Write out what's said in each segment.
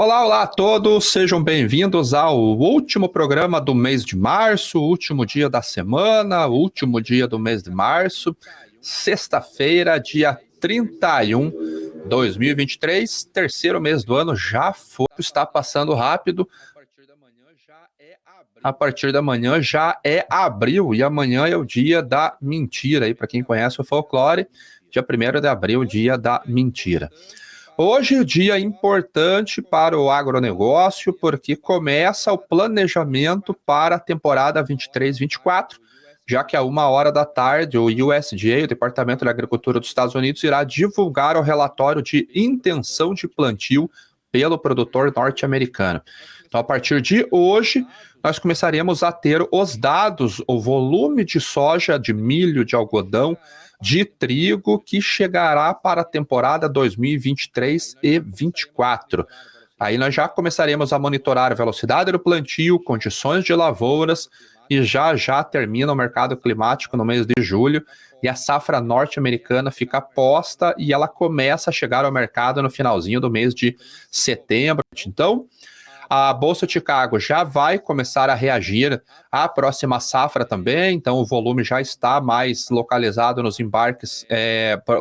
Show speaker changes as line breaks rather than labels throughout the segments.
Olá, olá a todos, sejam bem-vindos ao último programa do mês de março, último dia da semana, último dia do mês de março, sexta-feira, dia 31, 2023, terceiro mês do ano, já foi, está passando rápido. A partir da manhã já é abril e amanhã é o dia da mentira, aí para quem conhece o folclore, dia 1º de abril, dia da mentira. Hoje é um dia importante para o agronegócio, porque começa o planejamento para a temporada 23-24, já que a 1h o USDA, o Departamento de Agricultura dos Estados Unidos, irá divulgar o relatório de intenção de plantio pelo produtor norte-americano. Então, a partir de hoje, nós começaremos a ter os dados, o volume de soja, de milho, de algodão, de trigo que chegará para a temporada 2023 e 24. Aí nós já começaremos a monitorar a velocidade do plantio, condições de lavouras e já termina o mercado climático no mês de julho e a safra norte-americana fica posta e ela começa a chegar ao mercado no finalzinho do mês de setembro. Então, a Bolsa de Chicago já vai começar a reagir à próxima safra também, então o volume já está mais localizado nos embarques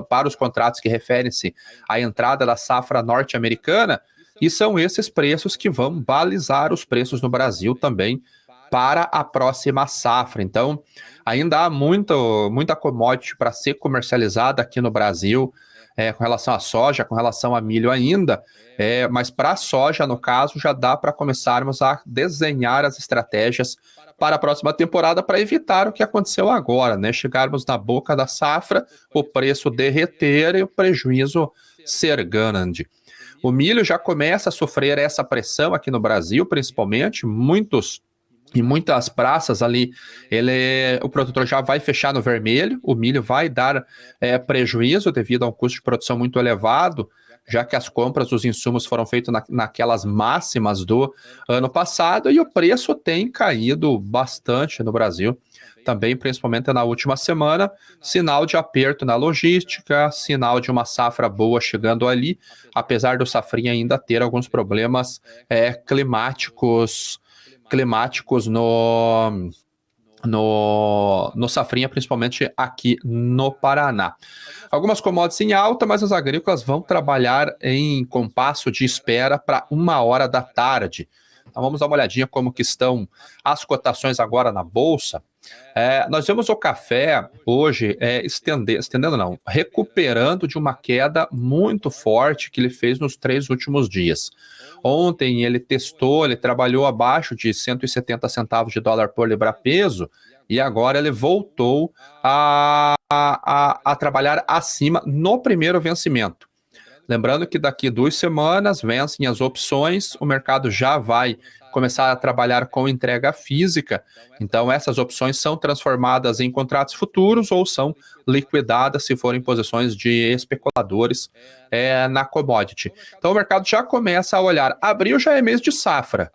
para os contratos que referem-se à entrada da safra norte-americana, e são esses preços que vão balizar os preços no Brasil também para a próxima safra. Então, ainda há muita commodity para ser comercializada aqui no Brasil, com relação à soja, com relação a milho ainda, mas para a soja, no caso, já dá para começarmos a desenhar as estratégias para a próxima temporada para evitar o que aconteceu agora, né? Chegarmos na boca da safra, o preço derreter e o prejuízo ser grande. O milho já começa a sofrer essa pressão aqui no Brasil, principalmente, em muitas praças ali, o produtor já vai fechar no vermelho, o milho vai dar prejuízo devido a um custo de produção muito elevado, já que as compras dos insumos foram feitas naquelas máximas do ano passado e o preço tem caído bastante no Brasil, também principalmente na última semana, sinal de aperto na logística, sinal de uma safra boa chegando ali, apesar do safrinha ainda ter alguns problemas climáticos no safrinha, principalmente aqui no Paraná. Algumas commodities em alta, mas as agrícolas vão trabalhar em compasso de espera para 1h. Então vamos dar uma olhadinha como que estão as cotações agora na Bolsa. Nós vemos o café hoje recuperando de uma queda muito forte que ele fez nos 3 últimos dias. Ontem ele trabalhou abaixo de 170 centavos de dólar por libra-peso e agora ele voltou a trabalhar acima no primeiro vencimento. Lembrando que daqui 2 semanas vencem as opções, o mercado já vai começar a trabalhar com entrega física, então essas opções são transformadas em contratos futuros ou são liquidadas se forem posições de especuladores na commodity. Então o mercado já começa a olhar, abril já é mês de safra,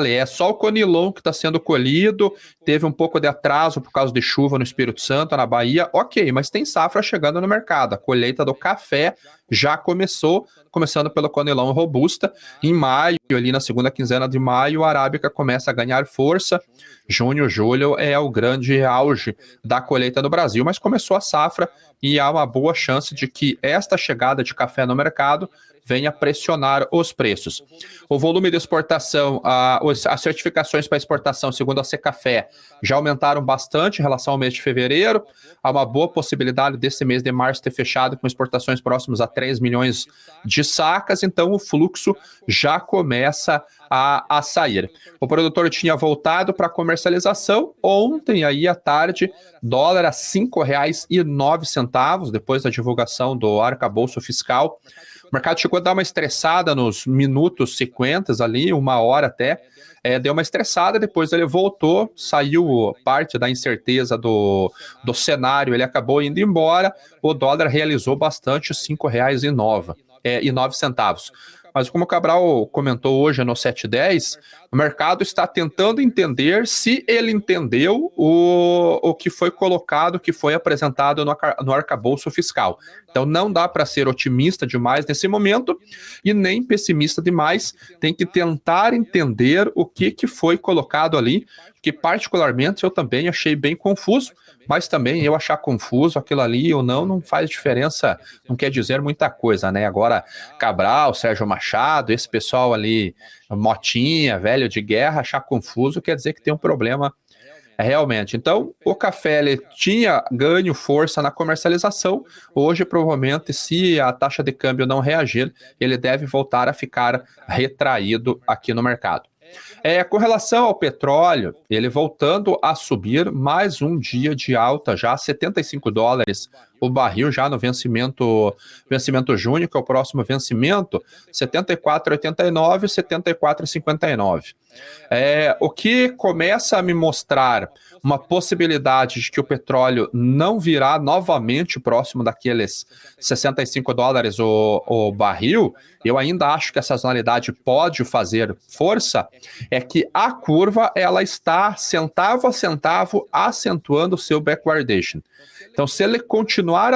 é só o conilon que está sendo colhido, teve um pouco de atraso por causa de chuva no Espírito Santo, na Bahia, ok, mas tem safra chegando no mercado, a colheita do café já começando pelo conilon robusta, em maio, ali na segunda quinzena de maio, a arábica começa a ganhar força, junho, julho é o grande auge da colheita no Brasil, mas começou a safra e há uma boa chance de que esta chegada de café no mercado venha pressionar os preços. O volume de exportação, as certificações para exportação, segundo a Secafé, já aumentaram bastante em relação ao mês de fevereiro. Há uma boa possibilidade desse mês de março ter fechado com exportações próximas a 3 milhões de sacas, então o fluxo já começa a sair. O produtor tinha voltado para a comercialização ontem, aí à tarde, dólar a R$ 5,09, depois da divulgação do arcabouço fiscal. O mercado chegou a dar uma estressada nos minutos sequentes ali, 1h até, deu uma estressada, depois ele voltou, saiu parte da incerteza do cenário, ele acabou indo embora, o dólar realizou bastante, R$ 5,09. mas como o Cabral comentou hoje no 710, o mercado está tentando entender se ele entendeu o que foi colocado, que foi apresentado no arcabouço fiscal. Então não dá para ser otimista demais nesse momento e nem pessimista demais, tem que tentar entender o que foi colocado ali, que particularmente eu também achei bem confuso, mas também eu achar confuso aquilo ali ou não faz diferença, não quer dizer muita coisa, né? Agora, Cabral, Sérgio Machado, esse pessoal ali, Motinha, velho de guerra, achar confuso quer dizer que tem um problema realmente. Então, o café ele tinha ganho força na comercialização, hoje provavelmente, se a taxa de câmbio não reagir, ele deve voltar a ficar retraído aqui no mercado. Com relação ao petróleo, ele voltando a subir, mais um dia de alta já, $75 o barril já no vencimento junho, que é o próximo vencimento, 74,89, 74,59. O que começa a me mostrar uma possibilidade de que o petróleo não virá novamente próximo daqueles $65 o barril, eu ainda acho que essa sazonalidade pode fazer força, é que a curva ela está centavo a centavo acentuando o seu backwardation. Então, se ele continuar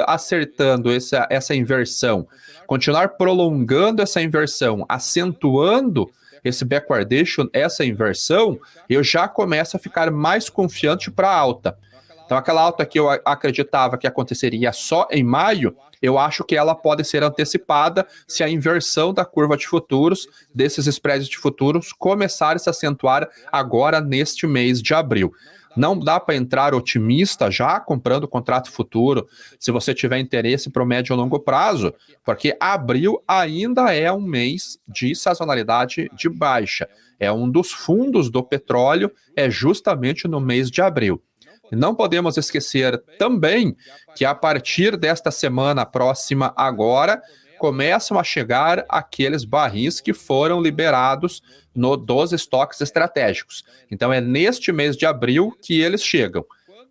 acertando essa inversão, continuar prolongando essa inversão, acentuando esse backwardation, essa inversão, eu já começo a ficar mais confiante para a alta. Então, aquela alta que eu acreditava que aconteceria só em maio, eu acho que ela pode ser antecipada se a inversão da curva de futuros, desses spreads de futuros, começar a se acentuar agora neste mês de abril. Não dá para entrar otimista já comprando contrato futuro, se você tiver interesse para o médio ou longo prazo, porque abril ainda é um mês de sazonalidade de baixa. É um dos fundos do petróleo, é justamente no mês de abril. E não podemos esquecer também que a partir desta semana próxima agora, começam a chegar aqueles barris que foram liberados dos estoques estratégicos. Então é neste mês de abril que eles chegam.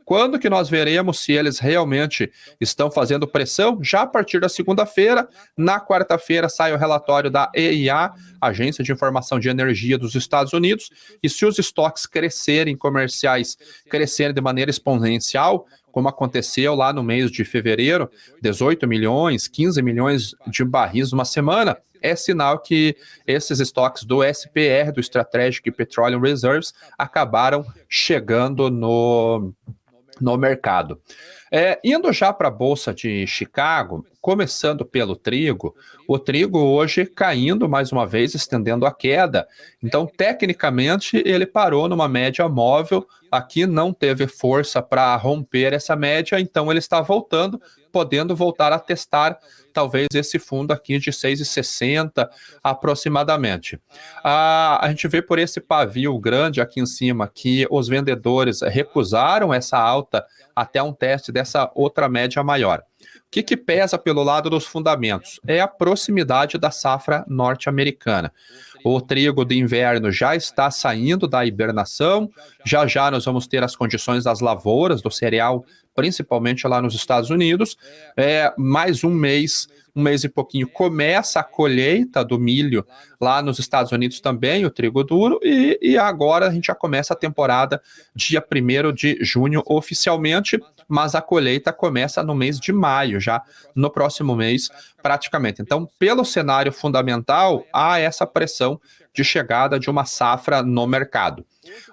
Quando que nós veremos se eles realmente estão fazendo pressão? Já a partir da segunda-feira. Na quarta-feira sai o relatório da EIA, Agência de Informação de Energia dos Estados Unidos, e se os estoques comerciais crescerem de maneira exponencial, como aconteceu lá no mês de fevereiro, 18 milhões, 15 milhões de barris numa semana, é sinal que esses estoques do SPR, do Strategic Petroleum Reserves, acabaram chegando no mercado. Indo já para a Bolsa de Chicago, começando pelo trigo, o trigo hoje caindo mais uma vez, estendendo a queda. Então, tecnicamente, ele parou numa média móvel, aqui não teve força para romper essa média, então ele está voltando, podendo voltar a testar talvez esse fundo aqui de 6,60 aproximadamente. A gente vê por esse pavio grande aqui em cima que os vendedores recusaram essa alta até um teste dessa outra média maior. O que pesa pelo lado dos fundamentos? É a proximidade da safra norte-americana. O trigo de inverno já está saindo da hibernação, já nós vamos ter as condições das lavouras, do cereal, principalmente lá nos Estados Unidos. Mais um mês e pouquinho, começa a colheita do milho lá nos Estados Unidos também, o trigo duro, e agora a gente já começa a temporada dia 1º de junho oficialmente, mas a colheita começa no mês de maio, já no próximo mês praticamente. Então, pelo cenário fundamental, há essa pressão de chegada de uma safra no mercado.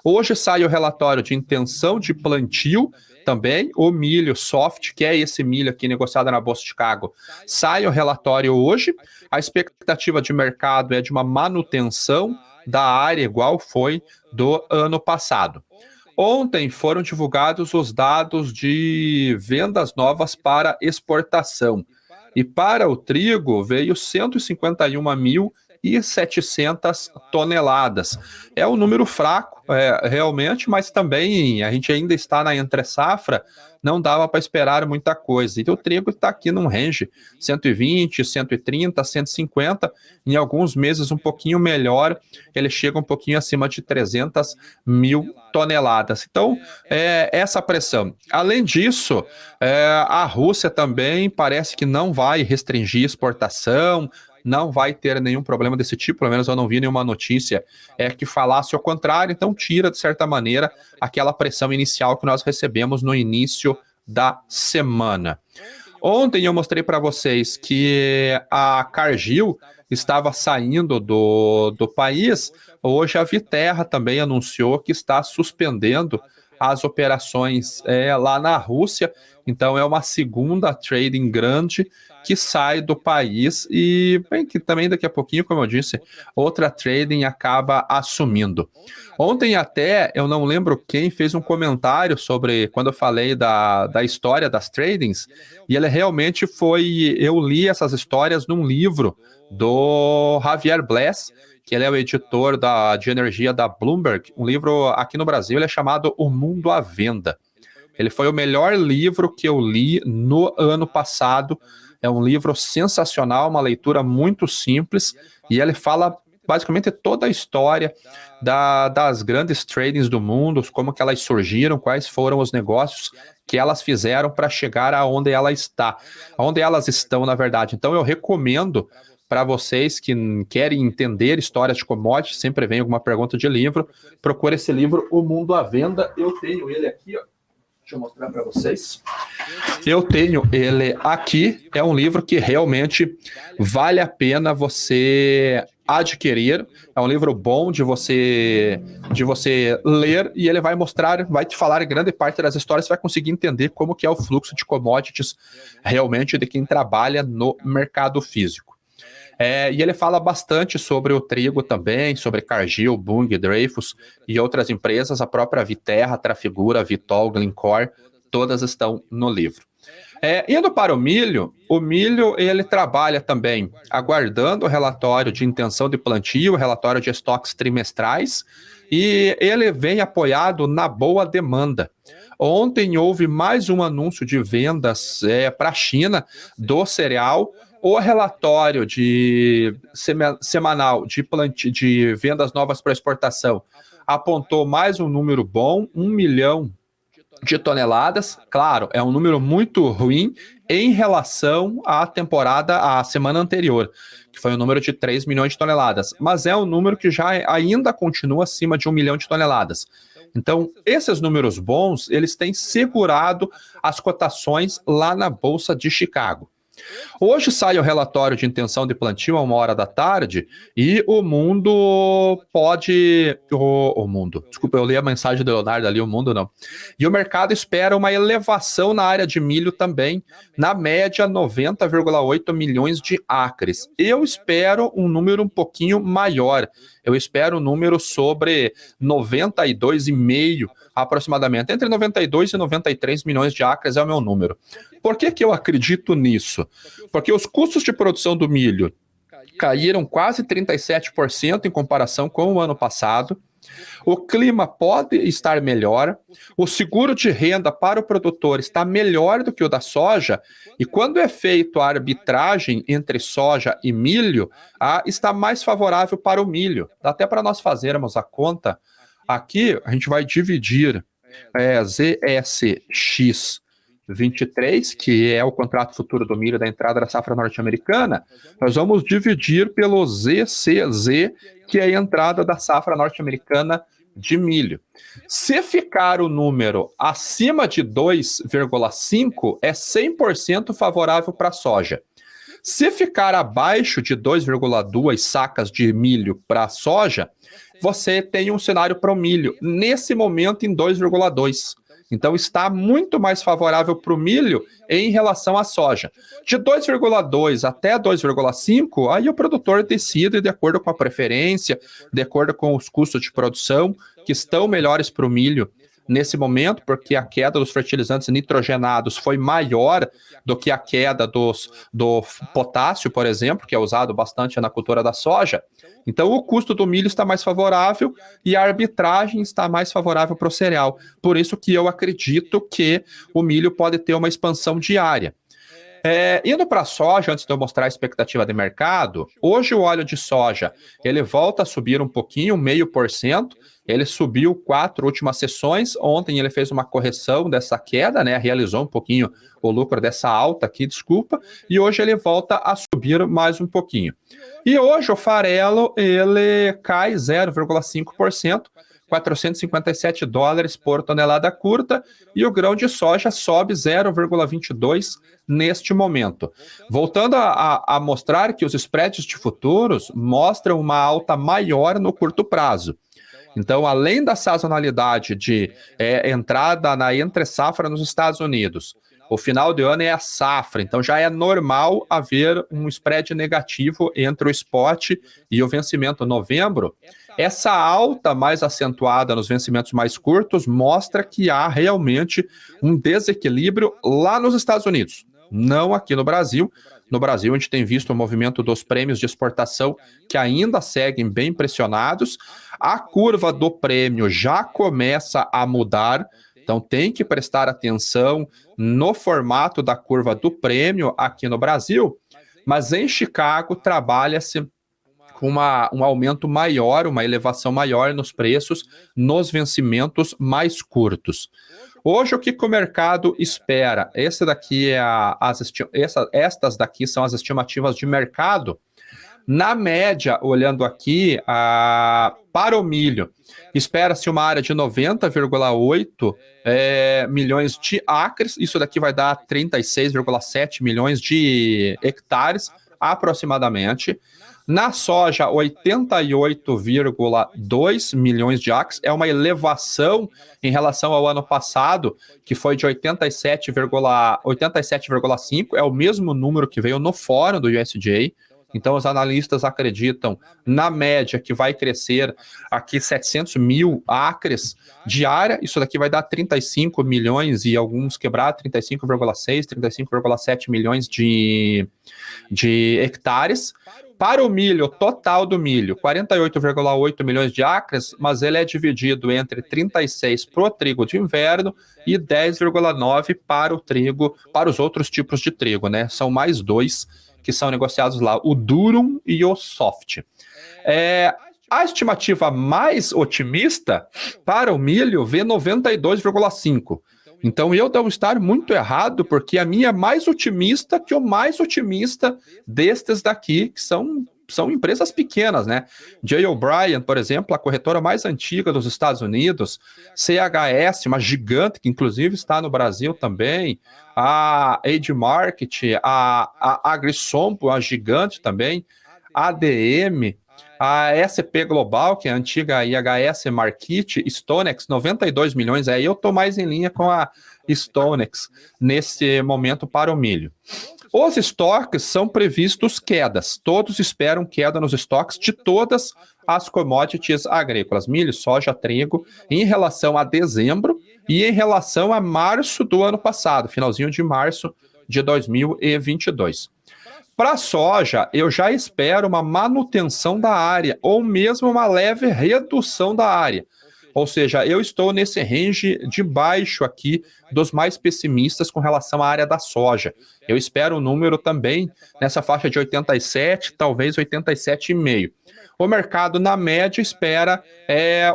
Hoje sai o relatório de intenção de plantio, também o milho soft, que é esse milho aqui negociado na Bolsa de Chicago, sai o relatório hoje. A expectativa de mercado é de uma manutenção da área igual foi do ano passado. Ontem foram divulgados os dados de vendas novas para exportação. E para o trigo veio 151.700 toneladas. É um número fraco, realmente, mas também a gente ainda está na entre-safra, não dava para esperar muita coisa. E o trigo está aqui num range 120, 130, 150, em alguns meses um pouquinho melhor, ele chega um pouquinho acima de 300 mil toneladas. Então, essa pressão. Além disso, a Rússia também parece que não vai restringir exportação, não vai ter nenhum problema desse tipo, pelo menos eu não vi nenhuma notícia que falasse o contrário, então tira, de certa maneira, aquela pressão inicial que nós recebemos no início da semana. Ontem eu mostrei para vocês que a Cargill estava saindo do país. Hoje a Viterra também anunciou que está suspendendo as operações lá na Rússia. Então é uma segunda trading grande que sai do país e bem, que também daqui a pouquinho, como eu disse, outra trading acaba assumindo. Ontem até, eu não lembro quem fez um comentário sobre quando eu falei da história das tradings, e ele realmente foi, eu li essas histórias num livro do Javier Bless, que ele é o editor de energia da Bloomberg. Um livro aqui no Brasil ele é chamado O Mundo à Venda. Ele foi o melhor livro que eu li no ano passado. É um livro sensacional, uma leitura muito simples, e ele fala basicamente toda a história das grandes tradings do mundo, como que elas surgiram, quais foram os negócios que elas fizeram para chegar aonde ela está, aonde elas estão, na verdade. Então eu recomendo para vocês que querem entender histórias de commodities, sempre vem alguma pergunta de livro, procure esse livro, O Mundo à Venda. Eu tenho ele aqui, ó. Deixa eu mostrar para vocês. Eu tenho ele aqui. É um livro que realmente vale a pena você adquirir. É um livro bom de você ler, e ele vai mostrar, vai te falar grande parte das histórias. Você vai conseguir entender como que é o fluxo de commodities realmente de quem trabalha no mercado físico. E ele fala bastante sobre o trigo também, sobre Cargill, Bunge, Dreyfus e outras empresas, a própria Viterra, Trafigura, Vitol, Glencore, todas estão no livro. Indo para o milho ele trabalha também aguardando o relatório de intenção de plantio, o relatório de estoques trimestrais, e ele vem apoiado na boa demanda. Ontem houve mais um anúncio de vendas para a China do cereal. O relatório semanal de vendas novas para exportação apontou mais um número bom, 1 milhão de toneladas. Claro, é um número muito ruim em relação à semana anterior, que foi um número de 3 milhões de toneladas. Mas é um número que já ainda continua acima de 1 milhão de toneladas. Então, esses números bons, eles têm segurado as cotações lá na Bolsa de Chicago. Hoje sai o relatório de intenção de plantio a 13h, e o mundo pode... Desculpa, eu li a mensagem do Leonardo ali, o mundo não. E o mercado espera uma elevação na área de milho também, na média 90,8 milhões de acres. Eu espero um número um pouquinho maior. Eu espero um número sobre 92,5 aproximadamente. Entre 92 e 93 milhões de acres é o meu número. Por que eu acredito nisso? Porque os custos de produção do milho caíram quase 37% em comparação com o ano passado. O clima pode estar melhor, o seguro de renda para o produtor está melhor do que o da soja, e quando é feito a arbitragem entre soja e milho, está mais favorável para o milho. Dá até para nós fazermos a conta. Aqui a gente vai dividir ZSX 23, que é o contrato futuro do milho da entrada da safra norte-americana, nós vamos dividir pelo ZCZ, que é a entrada da safra norte-americana de milho. Se ficar o número acima de 2,5, é 100% favorável para a soja. Se ficar abaixo de 2,2 sacas de milho para a soja, você tem um cenário para o milho, nesse momento em 2,2. Então está muito mais favorável para o milho em relação à soja. De 2,2 até 2,5, aí o produtor decide de acordo com a preferência, de acordo com os custos de produção, que estão melhores para o milho nesse momento, porque a queda dos fertilizantes nitrogenados foi maior do que a queda do potássio, por exemplo, que é usado bastante na cultura da soja. Então o custo do milho está mais favorável e a arbitragem está mais favorável para o cereal. Por isso que eu acredito que o milho pode ter uma expansão diária. Indo para a soja, antes de eu mostrar a expectativa de mercado, hoje o óleo de soja, ele volta a subir um pouquinho, 0,5%, ele subiu 4 últimas sessões, ontem ele fez uma correção dessa queda, né, realizou um pouquinho o lucro dessa alta aqui, desculpa, e hoje ele volta a subir mais um pouquinho. E hoje o farelo, ele cai 0,5%, $457 por tonelada curta, e o grão de soja sobe 0,22% neste momento. Voltando a mostrar que os spreads de futuros mostram uma alta maior no curto prazo. Então, além da sazonalidade de entrada na entre-safra nos Estados Unidos, o final de ano é a safra, então já é normal haver um spread negativo entre o spot e o vencimento novembro. Essa alta mais acentuada nos vencimentos mais curtos mostra que há realmente um desequilíbrio lá nos Estados Unidos, não aqui no Brasil. No Brasil, a gente tem visto o movimento dos prêmios de exportação que ainda seguem bem pressionados. A curva do prêmio já começa a mudar, então tem que prestar atenção no formato da curva do prêmio aqui no Brasil, mas em Chicago trabalha-se com um aumento maior, uma elevação maior nos preços nos vencimentos mais curtos. Hoje, o que o mercado espera? Estas daqui são as estimativas de mercado. Na média, olhando aqui, para o milho, espera-se uma área de 90,8 milhões de acres. Isso daqui vai dar 36,7 milhões de hectares, aproximadamente. Na soja, 88,2 milhões de acres, é uma elevação em relação ao ano passado, que foi de 87,5, é o mesmo número que veio no fórum do USDA. Então, os analistas acreditam, na média, que vai crescer aqui 700 mil acres de área. Isso daqui vai dar 35 milhões e alguns quebrar 35,6, 35,7 milhões de hectares. Para o milho, total do milho, 48,8 milhões de acres, mas ele é dividido entre 36 para o trigo de inverno e 10,9 para o trigo, para os outros tipos de trigo, né? São mais dois que são negociados lá, o durum e o soft. A estimativa mais otimista para o milho vê 92,5. Então eu devo estar muito errado, porque a minha é mais otimista que o mais otimista destes daqui, que são empresas pequenas, né? J. O'Brien, por exemplo, a corretora mais antiga dos Estados Unidos, CHS, uma gigante que inclusive está no Brasil também, a Age Market, a AgriSompo, a gigante também, a ADM, a SP Global, que é a antiga IHS Markit, Stonex, 92 milhões, aí eu estou mais em linha com a Stonex nesse momento para o milho. Os estoques são previstos quedas, todos esperam queda nos estoques de todas as commodities agrícolas, milho, soja, trigo, em relação a dezembro e em relação a março do ano passado, finalzinho de março de 2022. Para a soja, eu já espero uma manutenção da área, ou mesmo uma leve redução da área. Ou seja, eu estou nesse range de baixo aqui dos mais pessimistas com relação à área da soja. Eu espero um número também nessa faixa de 87, talvez 87,5. O mercado, na média, espera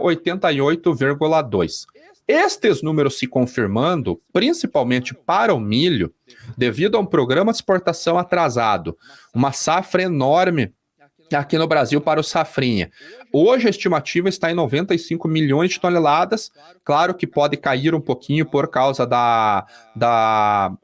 88,2. Estes números se confirmando, principalmente para o milho, devido a um programa de exportação atrasado, uma safra enorme aqui no Brasil para o safrinha. Hoje a estimativa está em 95 milhões de toneladas, claro que pode cair um pouquinho por causa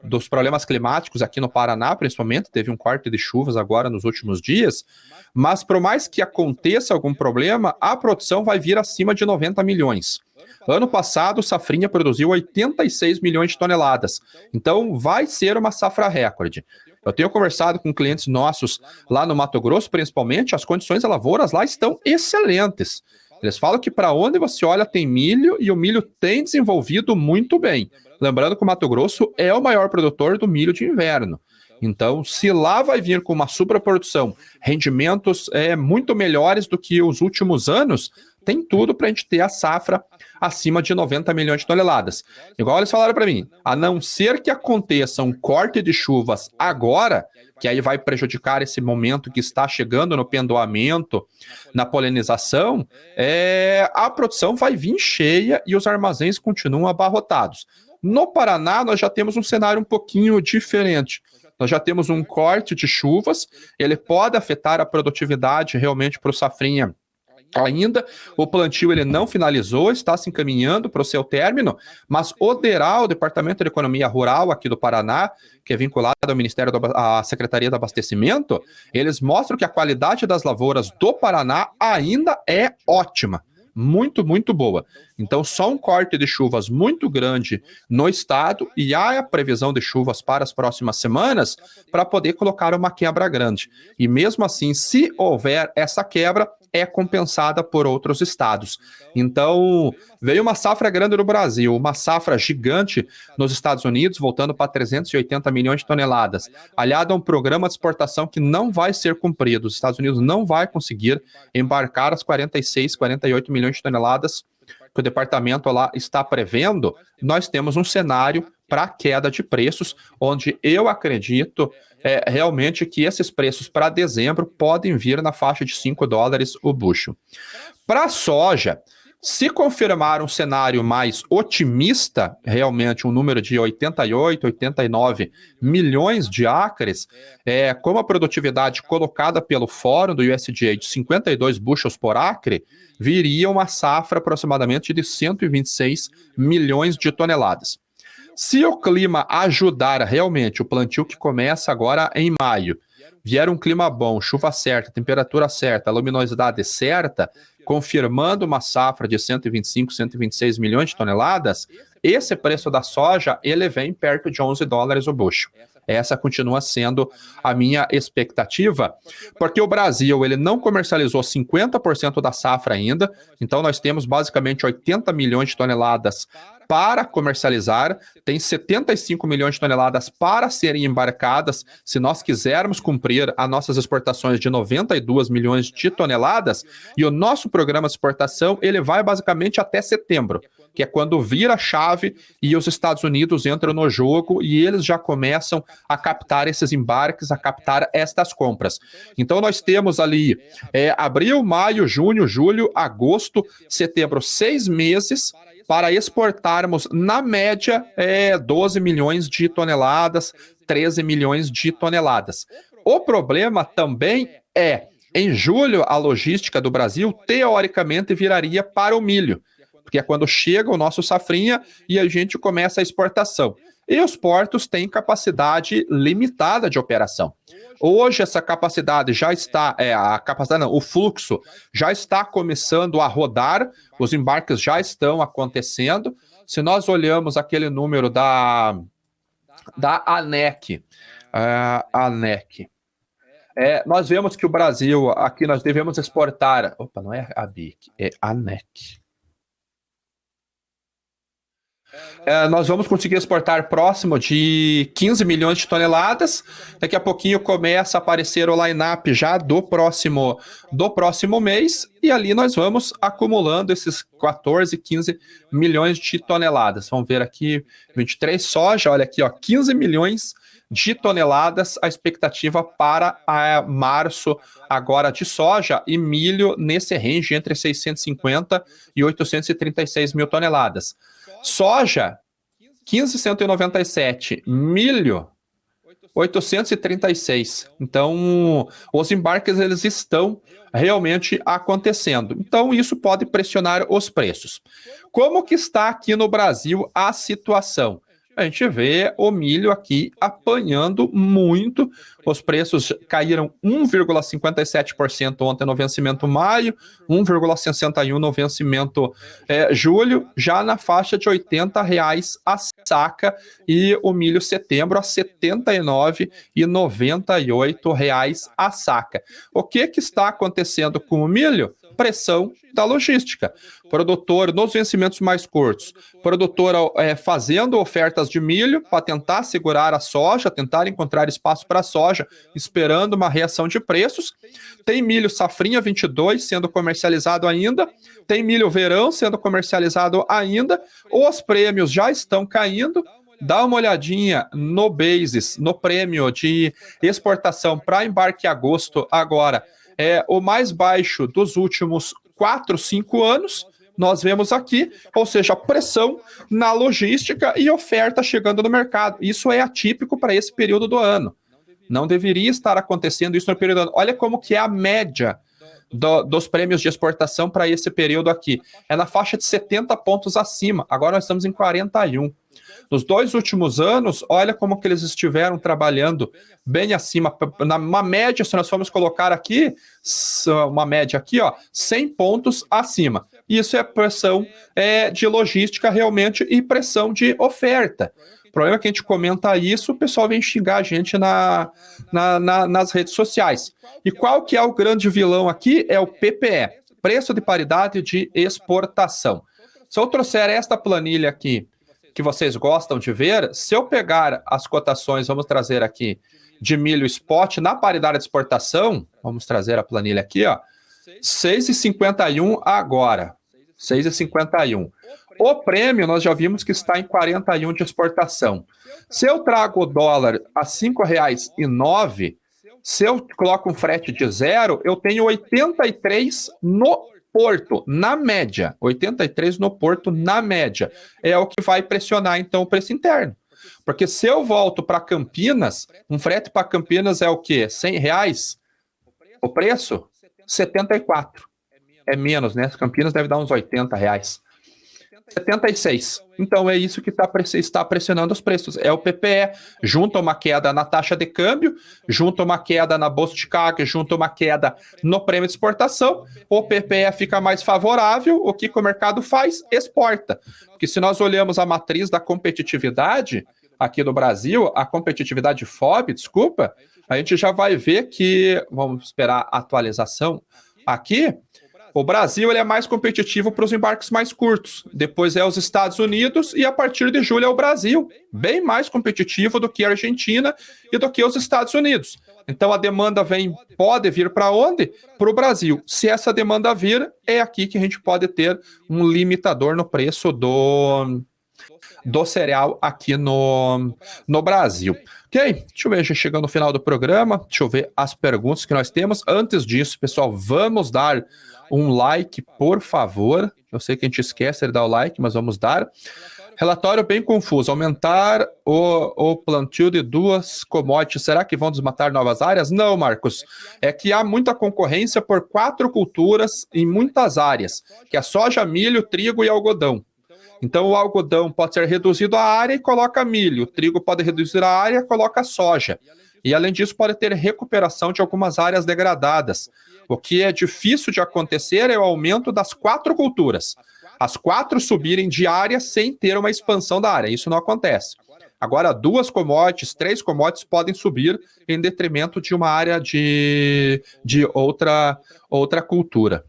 dos problemas climáticos aqui no Paraná, principalmente, teve um corte de chuvas agora nos últimos dias, mas por mais que aconteça algum problema, a produção vai vir acima de 90 milhões. Ano passado, o safrinha produziu 86 milhões de toneladas, então vai ser uma safra recorde. Eu tenho conversado com clientes nossos lá no Mato Grosso, principalmente, as condições de lavouras lá estão excelentes. Eles falam que para onde você olha tem milho e o milho tem desenvolvido muito bem. Lembrando que o Mato Grosso é o maior produtor do milho de inverno. Então, se lá vai vir com uma superprodução, rendimentos muito melhores do que os últimos anos, tem tudo para a gente ter a safra acima de 90 milhões de toneladas. Igual eles falaram para mim, a não ser que aconteça um corte de chuvas agora, que aí vai prejudicar esse momento que está chegando no pendoamento, na polinização, a produção vai vir cheia e os armazéns continuam abarrotados. No Paraná, nós já temos um cenário um pouquinho diferente. Nós já temos um corte de chuvas, ele pode afetar a produtividade realmente para o safrinha. Ainda o plantio ele não finalizou, está se encaminhando para o seu término, mas o DERAL, o Departamento de Economia Rural aqui do Paraná, que é vinculado ao Ministério à Secretaria do Abastecimento, eles mostram que a qualidade das lavouras do Paraná ainda é ótima. Muito, muito boa. Então, só um corte de chuvas muito grande no estado e há a previsão de chuvas para as próximas semanas para poder colocar uma quebra grande. E mesmo assim, se houver essa quebra, é compensada por outros estados. Então, veio uma safra grande no Brasil, uma safra gigante nos Estados Unidos, voltando para 380 milhões de toneladas, aliado a um programa de exportação que não vai ser cumprido. Os Estados Unidos não vai conseguir embarcar as 46, 48 milhões de toneladas que o departamento lá está prevendo. Nós temos um cenário para queda de preços, onde eu acredito realmente que esses preços para dezembro podem vir na faixa de $5 o bushel. Para a soja, se confirmar um cenário mais otimista, realmente um número de 88, 89 milhões de acres, como a produtividade colocada pelo fórum do USDA de 52 bushels por acre, viria uma safra aproximadamente de 126 milhões de toneladas. Se o clima ajudar realmente o plantio que começa agora em maio, vier um clima bom, chuva certa, temperatura certa, luminosidade certa, confirmando uma safra de 125, 126 milhões de toneladas, esse preço da soja, ele vem perto de $11 o bushel. Essa continua sendo a minha expectativa, porque o Brasil ele não comercializou 50% da safra ainda, então nós temos basicamente 80 milhões de toneladas para comercializar, tem 75 milhões de toneladas para serem embarcadas, se nós quisermos cumprir as nossas exportações de 92 milhões de toneladas, e o nosso programa de exportação ele vai basicamente até setembro, que é quando vira a chave e os Estados Unidos entram no jogo e eles já começam a captar esses embarques, a captar estas compras. Então nós temos ali abril, maio, junho, julho, agosto, setembro, 6 meses para exportarmos, na média, 12 milhões de toneladas, 13 milhões de toneladas. O problema também em julho, a logística do Brasil, teoricamente, viraria para o milho, porque é quando chega o nosso safrinha e a gente começa a exportação. E os portos têm capacidade limitada de operação. Hoje essa capacidade já está, o fluxo já está começando a rodar, os embarques já estão acontecendo. Se nós olhamos aquele número da ANEC, nós vemos que o Brasil, aqui nós devemos exportar, não é a BIC, é a ANEC. Nós vamos conseguir exportar próximo de 15 milhões de toneladas. Daqui a pouquinho começa a aparecer o line-up já do próximo mês, e ali nós vamos acumulando esses 14, 15 milhões de toneladas. Vamos ver aqui, 23 soja, olha aqui, 15 milhões de toneladas, a expectativa para março agora de soja, e milho nesse range entre 650 e 836 mil toneladas. Soja, 15.197, milho, 836. Então, os embarques eles estão realmente acontecendo. Então, isso pode pressionar os preços. Como que está aqui no Brasil a situação? A gente vê o milho aqui apanhando muito, os preços caíram 1,57% ontem no vencimento maio, 1,61% no vencimento julho, já na faixa de R$80 a saca, e o milho setembro a R$79,98 a saca. O que está acontecendo com o milho? pressão da logística. Produtor nos vencimentos mais curtos, produtor fazendo ofertas de milho para tentar segurar a soja, tentar encontrar espaço para a soja, esperando uma reação de preços. Tem milho safrinha 22 sendo comercializado ainda, tem milho verão sendo comercializado ainda, os prêmios já estão caindo. Dá uma olhadinha no basis, no prêmio de exportação para embarque agosto agora. É o mais baixo dos últimos 4, 5 anos, nós vemos aqui, ou seja, pressão na logística e oferta chegando no mercado. Isso é atípico para esse período do ano. Não deveria estar acontecendo isso no período do ano. Olha como que é a média dos prêmios de exportação para esse período aqui. É na faixa de 70 pontos acima. Agora nós estamos em 41. Nos 2 últimos anos, olha como que eles estiveram trabalhando bem acima. Uma média, se nós formos colocar aqui, uma média aqui, 100 pontos acima. Isso é pressão de logística realmente e pressão de oferta. O problema é que a gente comenta isso, o pessoal vem xingar a gente nas redes sociais. E qual que é o grande vilão aqui? É o PPE, Preço de Paridade de Exportação. Se eu trouxer esta planilha aqui, que vocês gostam de ver, se eu pegar as cotações, vamos trazer aqui, de milho spot na paridade de exportação, vamos trazer a planilha aqui, 6,51 agora, 6,51. O prêmio, nós já vimos que está em 41 de exportação. Se eu trago o dólar a R$ 5,09, se eu coloco um frete de 0, eu tenho 83 no Porto, na média. 83 no Porto, na média. É o que vai pressionar, então, o preço interno. Porque se eu volto para Campinas, um frete para Campinas é o quê? R$100? O preço? 74. É menos, né? Campinas deve dar uns R$80. 76. Então é isso que está pressionando os preços. É o PPE, junto a uma queda na taxa de câmbio, junto a uma queda na Bolsa de Chicago, junto a uma queda no prêmio de exportação, o PPE fica mais favorável, o que o mercado faz? Exporta. Porque se nós olhamos a matriz da competitividade aqui no Brasil, a competitividade FOB, desculpa, a gente já vai ver que, vamos esperar a atualização aqui, o Brasil ele é mais competitivo para os embarques mais curtos. Depois é os Estados Unidos e a partir de julho é o Brasil. Bem mais competitivo do que a Argentina e do que os Estados Unidos. Então a demanda pode vir para onde? Para o Brasil. Se essa demanda vir, é aqui que a gente pode ter um limitador no preço do cereal aqui no Brasil. Ok? Deixa eu ver, já chegando no final do programa. Deixa eu ver as perguntas que nós temos. Antes disso, pessoal, vamos dar um like, por favor. Eu sei que a gente esquece de dar o like, mas vamos dar. Relatório bem confuso. Aumentar o plantio de 2 commodities. Será que vão desmatar novas áreas? Não, Marcos. É que há muita concorrência por 4 culturas em muitas áreas, que é soja, milho, trigo e algodão. Então, o algodão pode ser reduzido a área e coloca milho. O trigo pode reduzir a área e coloca soja. E, além disso, pode ter recuperação de algumas áreas degradadas. O que é difícil de acontecer é o aumento das 4 culturas. As 4 subirem de área sem ter uma expansão da área. Isso não acontece. Agora, 2 commodities, 3 commodities podem subir em detrimento de uma área de outra cultura.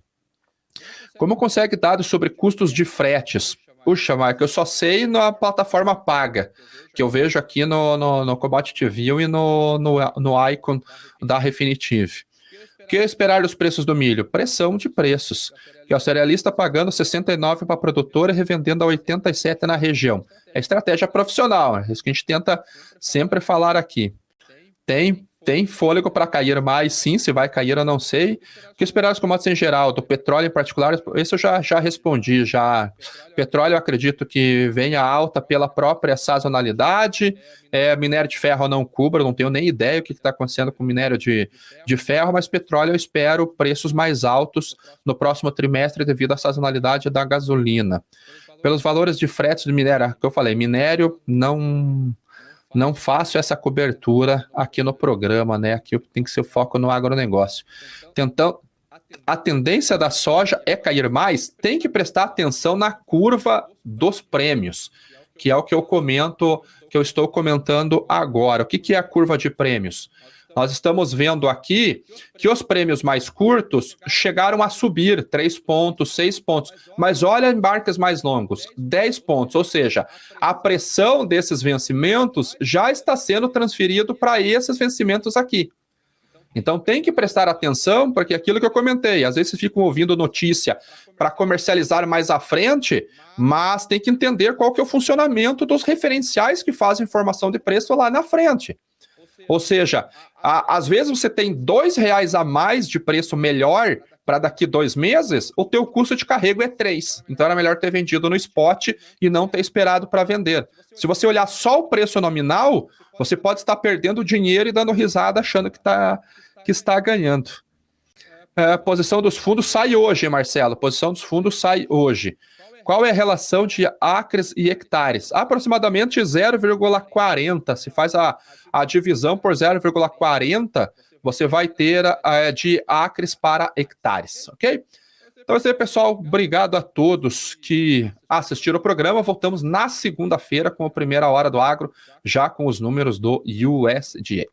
Como consegue dados sobre custos de fretes? Puxa, Marco, eu só sei na plataforma paga, que eu vejo aqui no Commodity View e no Icon da Refinitiv. O que esperar dos preços do milho? Pressão de preços. Que é o cerealista pagando 69 para a produtora e revendendo a 87 na região. É estratégia profissional, é isso que a gente tenta sempre falar aqui. Tem fôlego para cair mais, sim, se vai cair eu não sei. O que esperar dos commodities em geral, do petróleo em particular, esse eu já respondi. Petróleo eu acredito que venha alta pela própria sazonalidade. Minério de ferro eu não cubro, não tenho nem ideia o que está acontecendo com o minério de ferro, mas petróleo eu espero preços mais altos no próximo trimestre devido à sazonalidade da gasolina. Pelos valores de fretes do minério, que eu falei, minério não faço essa cobertura aqui no programa, né? Aqui tem que ser foco no agronegócio. Então, a tendência da soja é cair mais, tem que prestar atenção na curva dos prêmios, que é o que eu estou comentando agora. O que é a curva de prêmios? nós estamos vendo aqui que os prêmios mais curtos chegaram a subir 3 pontos, 6 pontos, mas olha embarques mais longos, 10 pontos, ou seja, a pressão desses vencimentos já está sendo transferido para esses vencimentos aqui. Então tem que prestar atenção, porque aquilo que eu comentei, às vezes vocês ficam ouvindo notícia para comercializar mais à frente, mas tem que entender qual que é o funcionamento dos referenciais que fazem formação de preço lá na frente. Ou seja, às vezes você tem R$2 a mais de preço melhor para daqui 2 meses, o teu custo de carrego é 3. Então era melhor ter vendido no spot e não ter esperado para vender. Se você olhar só o preço nominal, você pode estar perdendo dinheiro e dando risada achando que está ganhando. A posição dos fundos sai hoje, Marcelo. A posição dos fundos sai hoje. Qual é a relação de acres e hectares? Aproximadamente 0,40. Se faz a divisão por 0,40, você vai ter de acres para hectares, ok? Então é isso aí, pessoal. Obrigado a todos que assistiram o programa. Voltamos na segunda-feira com a primeira hora do agro, já com os números do USDA.